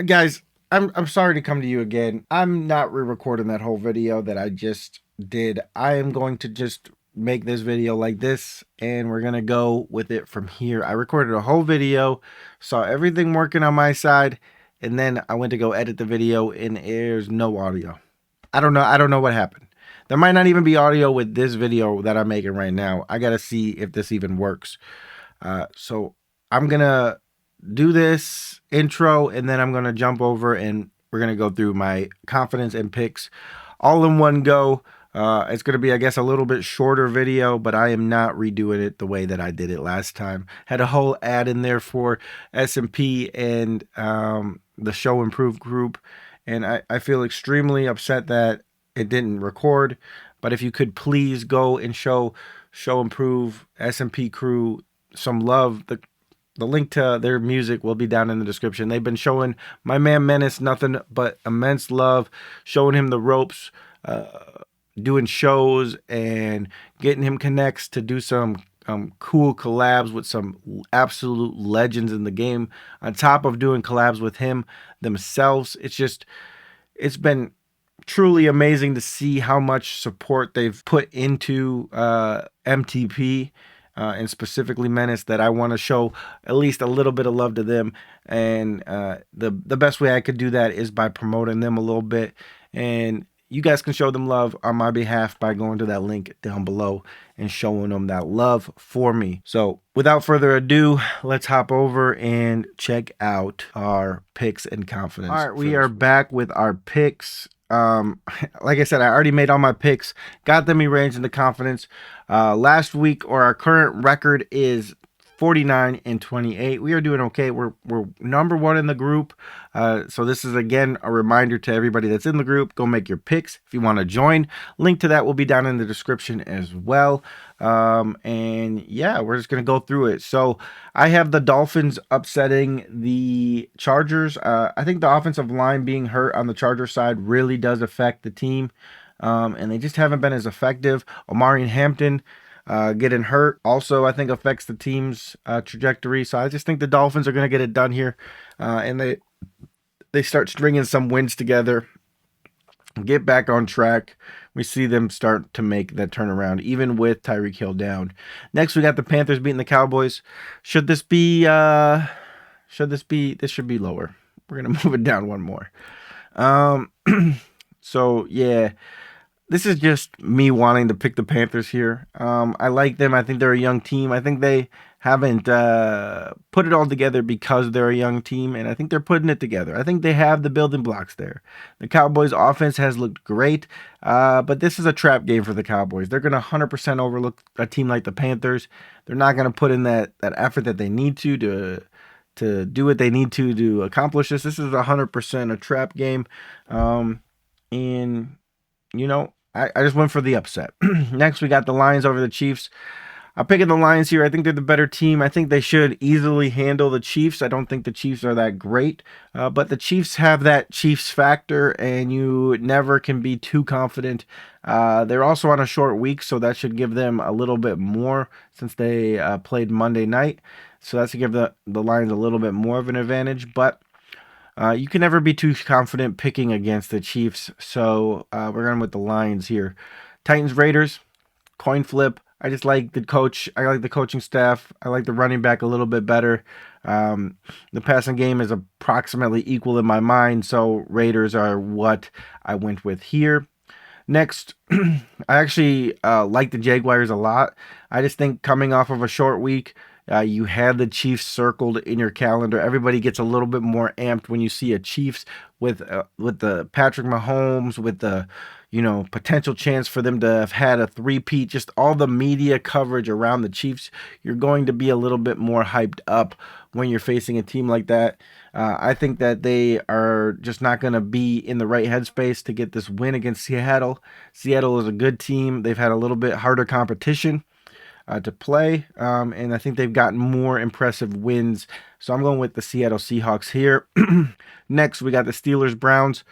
Guys, I'm sorry to come to you again. I'm not re-recording that whole video that I just did. I am going to just make this video like this, and we're gonna go with it from here. I recorded a whole video, saw everything working on my side, and then I went to go edit the video, and there's no audio. I don't know. I don't know what happened. There might not even be audio with this video that I'm making right now. I gotta see if this even works. So I'm gonna do this intro, and then I'm gonna jump over and we're gonna go through my confidence and picks all in one go. It's gonna be, I guess, a little bit shorter video, but I am not redoing it the way that I did it last time. Had a whole ad in there for S&P and the Show Improve group, and I feel extremely upset that it didn't record. But if you could please go and show Improve S&P crew some love. The link to their music will be down in the description. They've been showing my man Menace nothing but immense love, showing him the ropes, doing shows and getting him connects to do some cool collabs with some absolute legends in the game. On top of doing collabs with him themselves, it's been truly amazing to see how much support they've put into MTP. And specifically Menace, that I want to show at least a little bit of love to them. And the best way I could do that is by promoting them a little bit. And you guys can show them love on my behalf by going to that link down below and showing them that love for me. So without further ado, let's hop over and check out our picks and confidence. All right, we are back with our picks. Like I said, I already made all my picks, got them arranged in the confidence. Last week, or our current record, is 49-28. We are doing okay. We're number one in the group. So this is again a reminder to everybody that's in the group. Go make your picks if you want to join. Link to that will be down in the description as well. And yeah, we're just gonna go through it. So I have the Dolphins upsetting the Chargers. I think the offensive line being hurt on the Chargers side really does affect the team. And they just haven't been as effective. Omari and Hampton getting hurt also, I think, affects the team's trajectory. So I just think the Dolphins are going to get it done here, and they start stringing some wins together, get back on track. We see them start to make that turnaround, even with Tyreek Hill down. Next, we got the Panthers beating the Cowboys. This should be lower. We're gonna move it down one more. So yeah. This is just me wanting to pick the Panthers here. I like them. I think they're a young team. I think they haven't put it all together because they're a young team, and I think they're putting it together. I think they have the building blocks there. The Cowboys' offense has looked great, but this is a trap game for the Cowboys. They're going to 100% overlook a team like the Panthers. They're not going to put in that effort that they need to do what they need to accomplish this. This is 100% a trap game, and you know, I just went for the upset. Next, we got the Lions over the Chiefs. I'm picking the Lions here. I think they're the better team. I think they should easily handle the Chiefs. I don't think the Chiefs are that great, but the Chiefs have that Chiefs factor, and you never can be too confident. They're also on a short week, so that should give them a little bit more since they played Monday night. So that's to give the Lions a little bit more of an advantage, but you can never be too confident picking against the Chiefs, so we're going with the Lions here. Titans, Raiders, coin flip. I just like the coach. I like the coaching staff. I like the running back a little bit better. The passing game is approximately equal in my mind, so Raiders are what I went with here. Next, I actually like the Jaguars a lot. I just think coming off of a short week, you had the Chiefs circled in your calendar. Everybody gets a little bit more amped when you see a Chiefs with the Patrick Mahomes, with the potential chance for them to have had a three-peat. Just all the media coverage around the Chiefs. You're going to be a little bit more hyped up when you're facing a team like that. I think that they are just not going to be in the right headspace to get this win against Seattle. Seattle is a good team. They've had a little bit harder competition to play, and I think they've gotten more impressive wins. So I'm going with the Seattle Seahawks here. Next, we got the Steelers, Browns.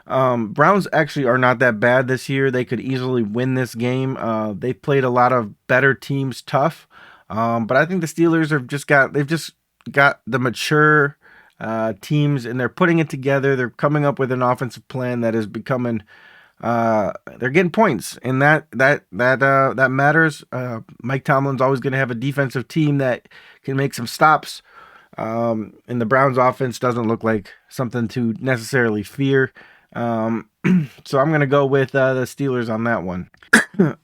Browns actually are not that bad this year. They could easily win this game. They played a lot of better teams tough, but I think the Steelers have just got the mature teams, and they're putting it together. They're coming up with an offensive plan that is becoming. They're getting points, and that matters. Mike Tomlin's always going to have a defensive team that can make some stops. And the Browns offense doesn't look like something to necessarily fear. So I'm going to go with the Steelers on that one.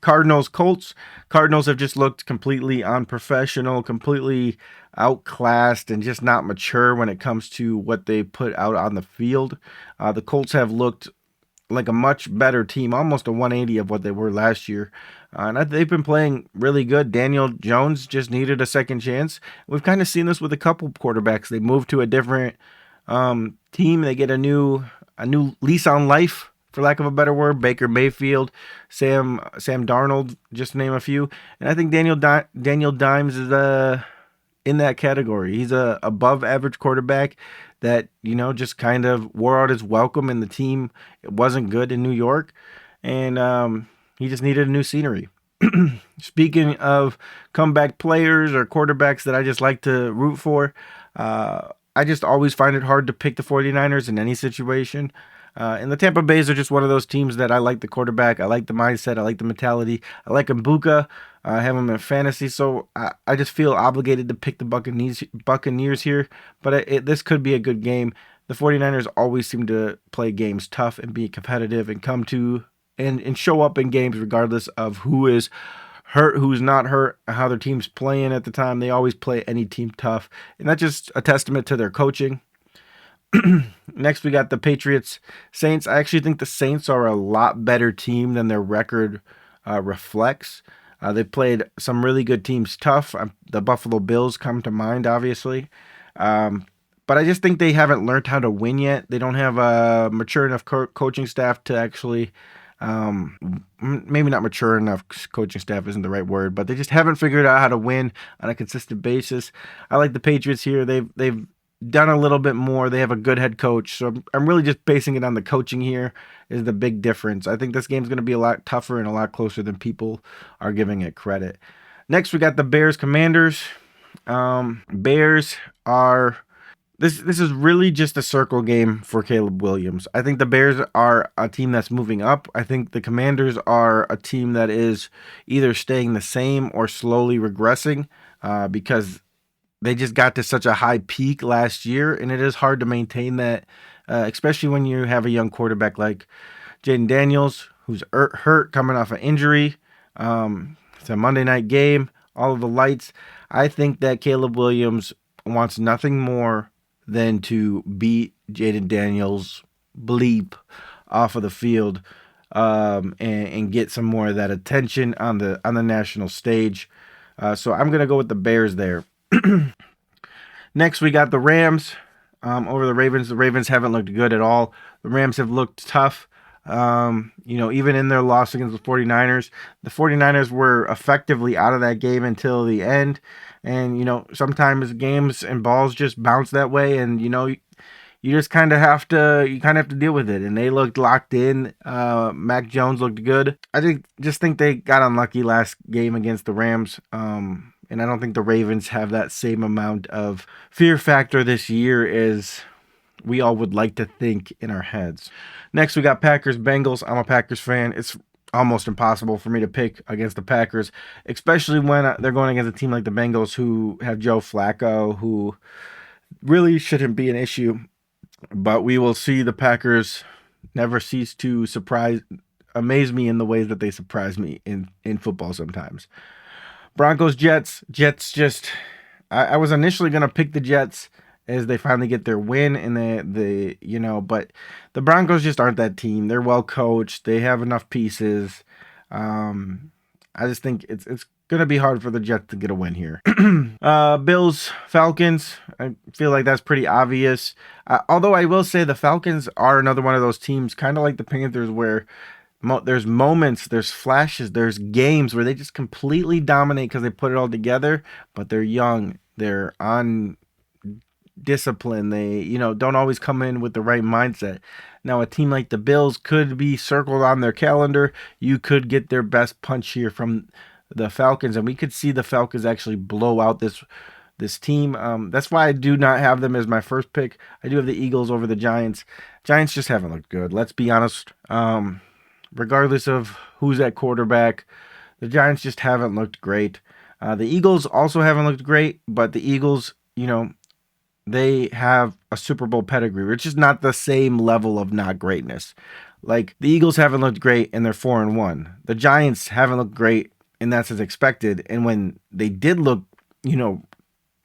Cardinals, Colts. Cardinals have just looked completely unprofessional, completely outclassed, and just not mature when it comes to what they put out on the field. The Colts have looked like a much better team, almost a 180 of what they were last year. And they've been playing really good. Daniel Jones just needed a second chance. We've kind of seen this with a couple quarterbacks. They move to a different team. They get a new lease on life, for lack of a better word. Baker Mayfield, Sam Darnold, just to name a few. And I think Daniel Dimes is in that category. He's a above average quarterback that, just kind of wore out his welcome in the team. It wasn't good in New York, and he just needed a new scenery. Speaking of comeback players or quarterbacks that I just like to root for, I just always find it hard to pick the 49ers in any situation. And the Tampa Bays are just one of those teams that I like the quarterback. I like the mindset. I like the mentality. I like Mbuka. I have him in fantasy, so I just feel obligated to pick the Buccaneers here. But this could be a good game. The 49ers always seem to play games tough and be competitive and come to and show up in games regardless of who is hurt, who's not hurt, how their team's playing at the time. They always play any team tough, and that's just a testament to their coaching. Next, we got the Patriots Saints. I actually think the Saints are a lot better team than their record reflects. They played some really good teams tough. The Buffalo Bills come to mind, obviously. But I just think they haven't learned how to win yet. They don't have a mature enough coaching staff to actually, maybe not mature enough coaching staff isn't the right word, but they just haven't figured out how to win on a consistent basis. I like the Patriots here. They've done a little bit more. They have a good head coach. So I'm really just basing it on the coaching here is the big difference. I think this game's going to be a lot tougher and a lot closer than people are giving it credit. Next, we got the Bears Commanders. Bears are... This is really just a circle game for Caleb Williams. I think the Bears are a team that's moving up. I think the Commanders are a team that is either staying the same or slowly regressing because they just got to such a high peak last year, and it is hard to maintain that, especially when you have a young quarterback like Jaden Daniels, who's hurt coming off an injury. It's a Monday night game, all of the lights. I think that Caleb Williams wants nothing more than to beat Jaden Daniels bleep off of the field and get some more of that attention on the national stage. So I'm going to go with the Bears there. Next, we got the Rams over the Ravens. The Ravens haven't looked good at all. The Rams have looked tough. Even in their loss against the 49ers, the 49ers were effectively out of that game until the end. And, sometimes games and balls just bounce that way. And, you just kind of have to deal with it. And they looked locked in. Mac Jones looked good. I think they got unlucky last game against the Rams. And I don't think the Ravens have that same amount of fear factor this year as we all would like to think in our heads. Next, we got Packers Bengals. I'm a Packers fan. It's almost impossible for me to pick against the Packers, especially when they're going against a team like the Bengals who have Joe Flacco, who really shouldn't be an issue. But we will see. The Packers never cease to amaze me in the ways that they surprise me in football sometimes. Broncos Jets. I was initially going to pick the Jets as they finally get their win, and but the Broncos just aren't that team. They're well coached. They have enough pieces. I just think it's going to be hard for the Jets to get a win here. Bills Falcons. I feel like that's pretty obvious. Although I will say the Falcons are another one of those teams, kind of like the Panthers, where there's moments, there's flashes, there's games where they just completely dominate because they put it all together, but they're young, they're on discipline, they don't always come in with the right mindset. Now a team like the Bills could be circled on their calendar. You could get their best punch here from the Falcons, and we could see the Falcons actually blow out this this team. That's why I do not have them as my first pick. I do have the Eagles over the Giants. Giants just haven't looked good. Let's be honest. Regardless of who's at quarterback, the Giants just haven't looked great. The Eagles also haven't looked great, but the Eagles, they have a Super Bowl pedigree. It's just not the same level of not greatness. Like the Eagles haven't looked great and they're 4-1. The Giants haven't looked great and that's as expected. And when they did look, you know,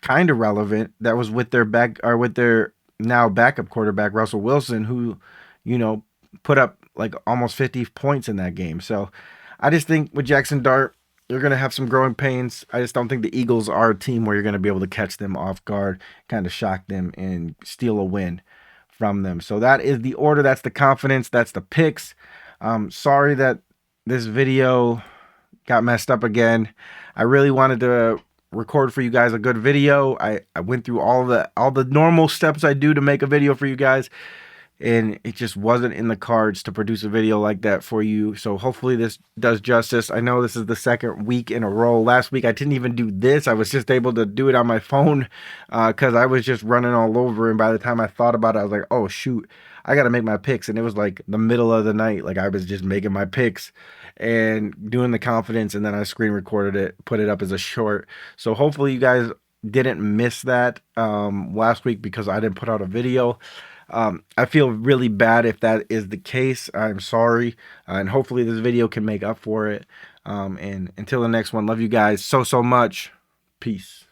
kind of relevant, that was with their now backup quarterback Russell Wilson, who, you know, put up like almost 50 points in that game. So I just think with Jackson Dart, you're going to have some growing pains. I just don't think the Eagles are a team where you're going to be able to catch them off guard, kind of shock them, and steal a win from them. So that is the order. That's the confidence. That's the picks. Sorry that this video got messed up again. I really wanted to record for you guys a good video. I went through all the normal steps I do to make a video for you guys, and it just wasn't in the cards to produce a video like that for you. So hopefully this does justice. I know this is the second week in a row. Last week I didn't even do this. I was just able to do it on my phone because I was just running all over. And by the time I thought about it, I was like, oh shoot, I got to make my picks. And it was like the middle of the night. Like I was just making my picks and doing the confidence. And then I screen recorded it, put it up as a short. So hopefully you guys didn't miss that last week because I didn't put out a video. I feel really bad if that is the case. I'm sorry. And hopefully this video can make up for it. And until the next one, love you guys so much. Peace.